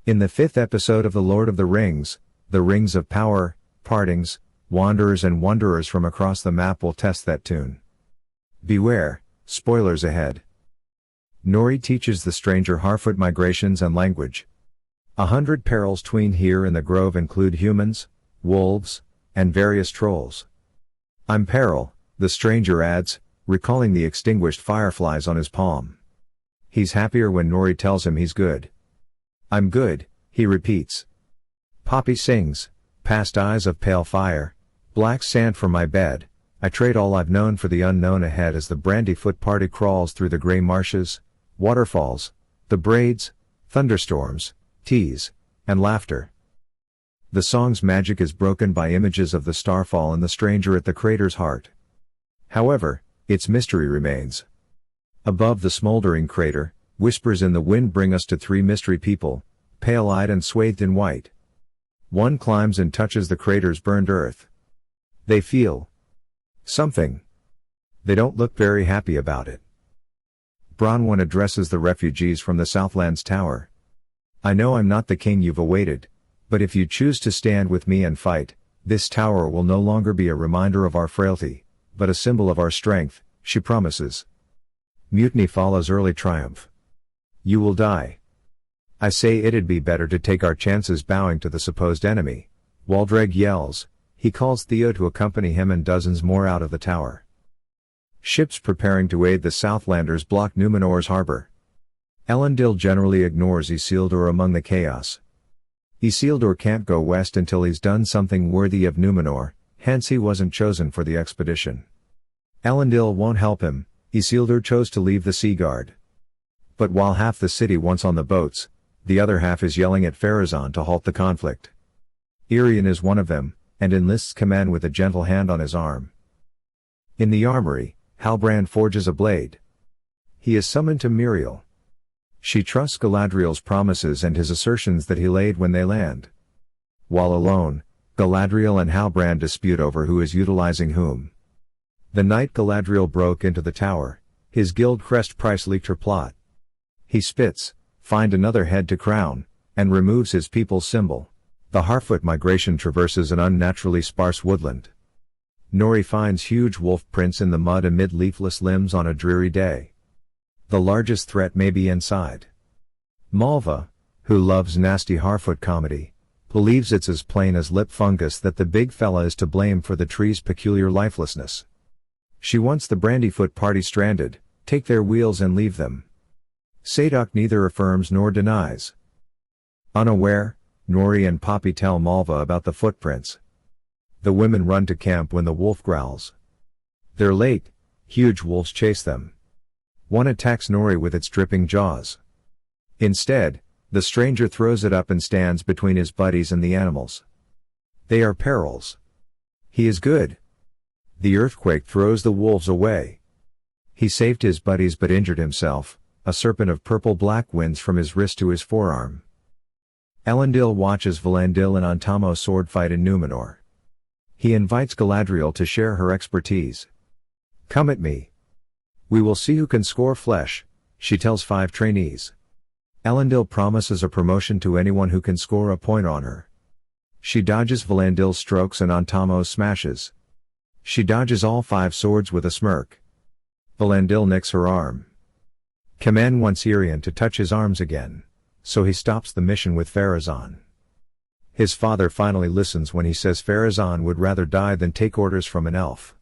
In the 5th episode of The Lord of the Rings, The Rings of Power, Partings, Wanderers and Wanderers from across the map will test that tune. Beware, spoilers ahead. Nori teaches the stranger Harfoot migrations and language. 100 perils tween here in the grove include humans, wolves, and various trolls. I'm peril, the stranger adds, recalling the extinguished fireflies on his palm. He's happier when Nori tells him he's good. I'm good, he repeats. Poppy sings, past eyes of pale fire, black sand for my bed, I trade all I've known for the unknown ahead as the Brandyfoot party crawls through the grey marshes, waterfalls, the braids, thunderstorms, teas, and laughter. The song's magic is broken by images of the starfall and the stranger at the crater's heart. However, its mystery remains. Above the smoldering crater, whispers in the wind bring us to 3 mystery people, pale-eyed and swathed in white. One climbs and touches the crater's burned earth. They feel something. They don't look very happy about it. Bronwyn addresses the refugees from the Southlands tower. I know I'm not the king you've awaited, but if you choose to stand with me and fight, this tower will no longer be a reminder of our frailty, but a symbol of our strength, she promises. Mutiny follows early triumph. You will die. I say it'd be better to take our chances bowing to the supposed enemy. Waldreg yells. He calls Theo to accompany him and dozens more out of the tower. Ships preparing to aid the Southlanders block Numenor's harbor. Elendil generally ignores Isildur among the chaos. Isildur can't go west until he's done something worthy of Numenor, hence he wasn't chosen for the expedition. Elendil won't help him, Isildur chose to leave the Sea Guard. But while half the city wants on the boats, the other half is yelling at Pharazôn to halt the conflict. Irion is one of them, and enlists command with a gentle hand on his arm. In the armory, Halbrand forges a blade. He is summoned to Miriel. She trusts Galadriel's promises and his assertions that he'll aid when they land. While alone, Galadriel and Halbrand dispute over who is utilizing whom. The night Galadriel broke into the tower, his guild crest price leaked her plot. He spits, find another head to crown, and removes his people's symbol. The Harfoot migration traverses an unnaturally sparse woodland. Nori finds huge wolf prints in the mud amid leafless limbs on a dreary day. The largest threat may be inside. Malva, who loves nasty Harfoot comedy, believes it's as plain as lip fungus that the big fella is to blame for the tree's peculiar lifelessness. She wants the Brandyfoot party stranded, take their wheels and leave them. Sadok neither affirms nor denies. Unaware, Nori and Poppy tell Malva about the footprints. The women run to camp when the wolf growls. They're late, huge wolves chase them. One attacks Nori with its dripping jaws. Instead, the stranger throws it up and stands between his buddies and the animals. They are perils. He is good. The earthquake throws the wolves away. He saved his buddies but injured himself, a serpent of purple-black winds from his wrist to his forearm. Elendil watches Valandil and Antamo sword fight in Numenor. He invites Galadriel to share her expertise. Come at me. We will see who can score flesh, she tells 5 trainees. Elendil promises a promotion to anyone who can score a point on her. She dodges Valandil's strokes and Antamo's smashes. She dodges all 5 swords with a smirk. Valandil nicks her arm. Kamen wants Irion to touch his arms again, so he stops the mission with Pharazôn. His father finally listens when he says Pharazôn would rather die than take orders from an elf.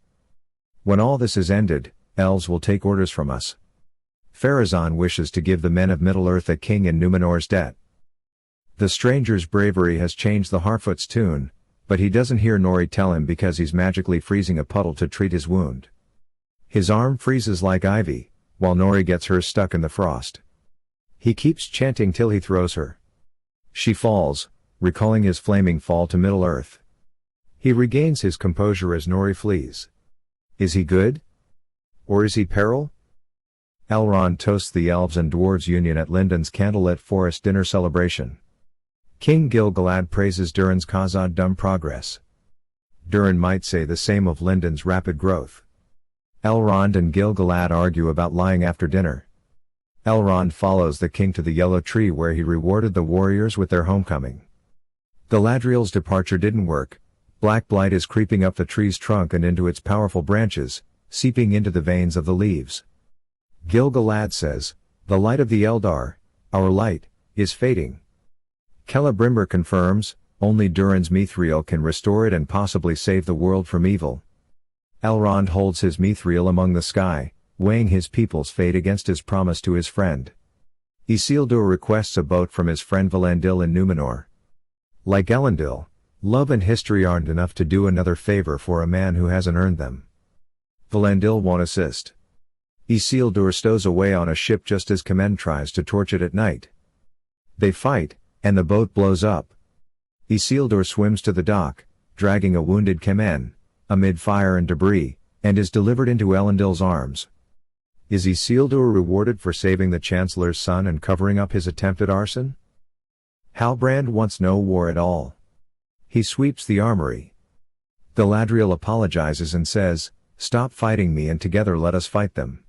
When all this is ended, elves will take orders from us. Pharazôn wishes to give the men of Middle-earth a king in Numenor's debt. The stranger's bravery has changed the Harfoot's tune, but he doesn't hear Nori tell him because he's magically freezing a puddle to treat his wound. His arm freezes like ivy, while Nori gets hers stuck in the frost. He keeps chanting till he throws her. She falls, recalling his flaming fall to Middle-earth. He regains his composure as Nori flees. Is he good? Or is he peril? Elrond toasts the elves and dwarves' union at Lindon's candlelit forest dinner celebration. King Gil-galad praises Durin's Khazad-dum progress. Durin might say the same of Lindon's rapid growth. Elrond and Gil-galad argue about lying after dinner. Elrond follows the king to the Yellow Tree where he rewarded the warriors with their homecoming. Galadriel's departure didn't work. Black blight is creeping up the tree's trunk and into its powerful branches, seeping into the veins of the leaves. Gil-galad says, "The light of the Eldar, our light, is fading." Celebrimbor confirms, only Durin's mithril can restore it and possibly save the world from evil. Elrond holds his mithril among the sky, weighing his people's fate against his promise to his friend. Isildur requests a boat from his friend Valandil in Númenor. Like Elendil, love and history aren't enough to do another favor for a man who hasn't earned them. Valandil won't assist. Isildur stows away on a ship just as Kemen tries to torch it at night. They fight, and the boat blows up. Isildur swims to the dock, dragging a wounded Kemen, amid fire and debris, and is delivered into Elendil's arms. Is Isildur rewarded for saving the Chancellor's son and covering up his attempted arson? Halbrand wants no war at all. He sweeps the armory. Galadriel apologizes and says, "Stop fighting me and together let us fight them."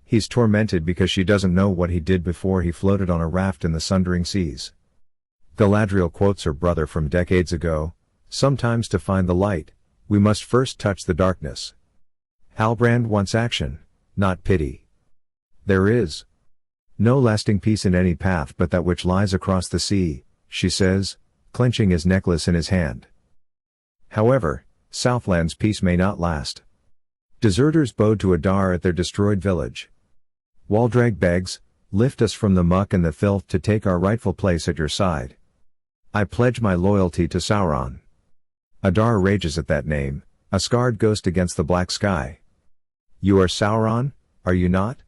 He's tormented because she doesn't know what he did before he floated on a raft in the sundering seas. Galadriel quotes her brother from decades ago, "Sometimes to find the light, we must first touch the darkness." Halbrand wants action, not pity. There is no lasting peace in any path but that which lies across the sea, she says, clenching his necklace in his hand. However, Southland's peace may not last. Deserters bowed to Adar at their destroyed village. Waldrag begs, "Lift us from the muck and the filth to take our rightful place at your side. I pledge my loyalty to Sauron." Adar rages at that name, a scarred ghost against the black sky. "You are Sauron, are you not?"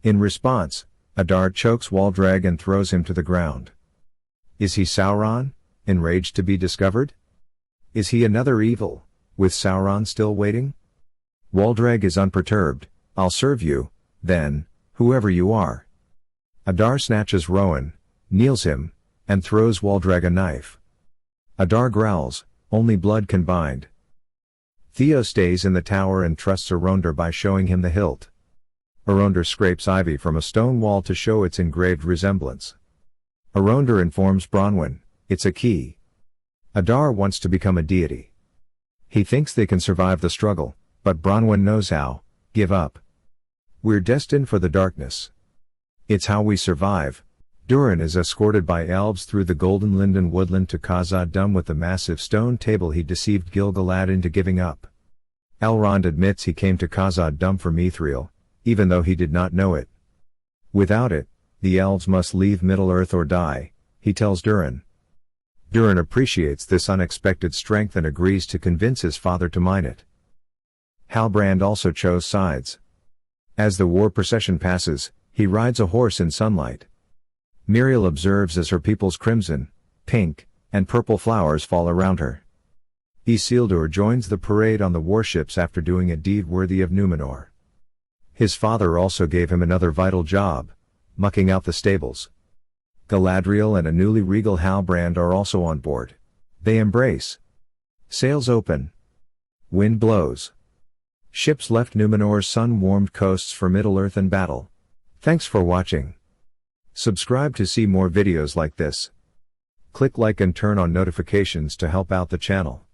In response, Adar chokes Waldrag and throws him to the ground. Is he Sauron, enraged to be discovered? Is he another evil, with Sauron still waiting? Waldrag is unperturbed. "I'll serve you, then, whoever you are." Adar snatches Rowan, kneels him, and throws Waldrag a knife. Adar growls, "Only blood can bind." Theo stays in the tower and trusts Arondir by showing him the hilt. Arondir scrapes ivy from a stone wall to show its engraved resemblance. Arondir informs Bronwyn, "It's a key." Adar wants to become a deity. He thinks they can survive the struggle, but Bronwyn knows how. "Give up. We're destined for the darkness. It's how we survive." Durin is escorted by elves through the golden linden woodland to Khazad-dûm with the massive stone table he deceived Gil-galad into giving up. Elrond admits he came to Khazad-dûm for mithril, even though he did not know it. Without it, the elves must leave Middle-earth or die, he tells Durin. Durin appreciates this unexpected strength and agrees to convince his father to mine it. Halbrand also chose sides. As the war procession passes, he rides a horse in sunlight. Miriel observes as her people's crimson, pink, and purple flowers fall around her. Isildur joins the parade on the warships after doing a deed worthy of Númenor. His father also gave him another vital job, mucking out the stables. Galadriel and a newly regal Halbrand are also on board. They embrace. Sails open. Wind blows. Ships left Númenor's sun-warmed coasts for Middle-earth and battle. Thanks for watching. Subscribe to see more videos like this. Click like and turn on notifications to help out the channel.